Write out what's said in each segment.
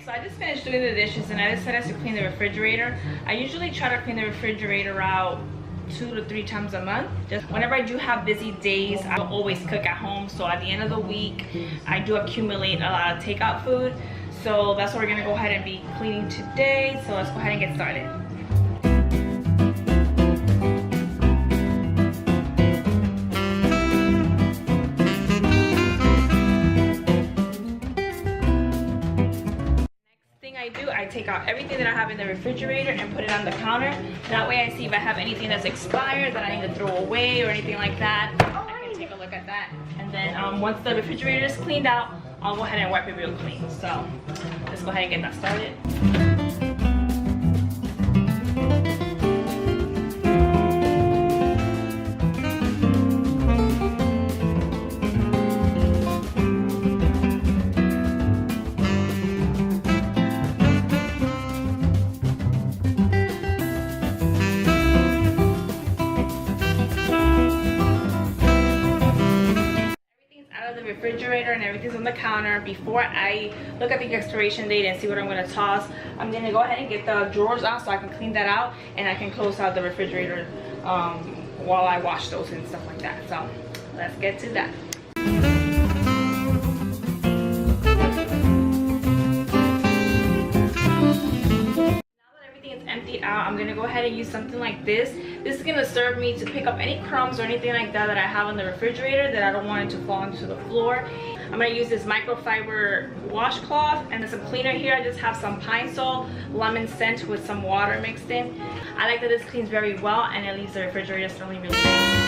So I just finished doing the dishes and I decided to clean the refrigerator. I usually try to clean the refrigerator out 2 to 3 times a month. Just whenever I do have busy days, I don't always cook at home. So at the end of the week, I do accumulate a lot of takeout food. So that's what we're gonna go ahead and be cleaning today. So let's go ahead and get started. I take out everything that I have in the refrigerator and put it on the counter. That way I see if I have anything that's expired that I need to throw away or anything like that. I can take a look at that. And then once the refrigerator is cleaned out, I'll go ahead and wipe it real clean. So let's go ahead and get that started. Refrigerator and everything's on the counter. Before I look at the expiration date and see what I'm going to toss, I'm going to go ahead and get the drawers out so I can clean that out and I can close out the refrigerator while I wash those and stuff like that. So let's get to that. Emptied out, I'm gonna go ahead and use something like this. This is gonna serve me to pick up any crumbs or anything like that that I have on the refrigerator that I don't want it to fall onto the floor. I'm gonna use this microfiber washcloth and there's some cleaner here. I just have some pine salt, lemon scent with some water mixed in. I like that this cleans very well and it leaves the refrigerator smelling really nice.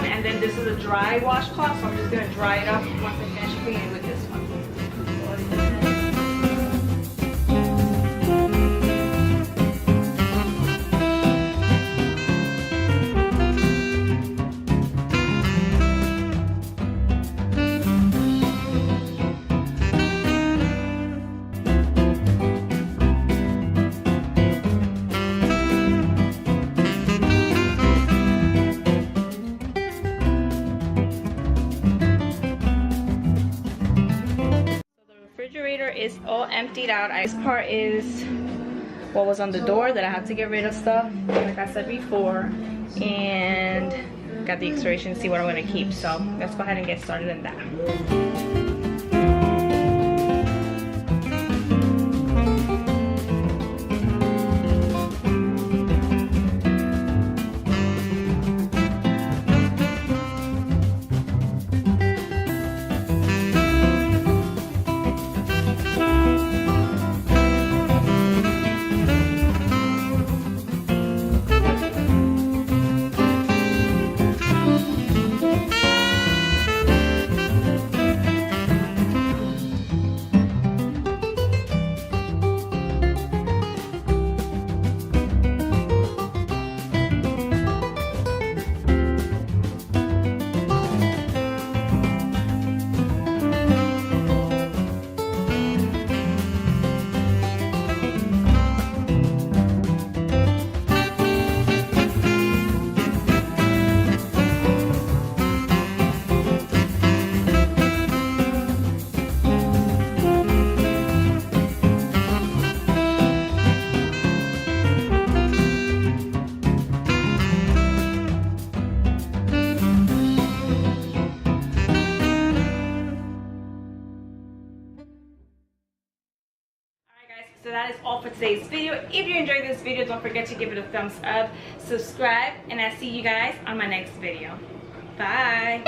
And then this is a dry washcloth, so I'm just going to dry it up once I finish cleaning with this one. Is all emptied out. This part is what was on the door that I had to get rid of stuff, like I said before, and got the expiration to see what I'm going to keep. So let's go ahead and get started in that. So that is all for today's video. If you enjoyed this video, don't forget to give it a thumbs up, subscribe, and I'll see you guys on my next video. Bye.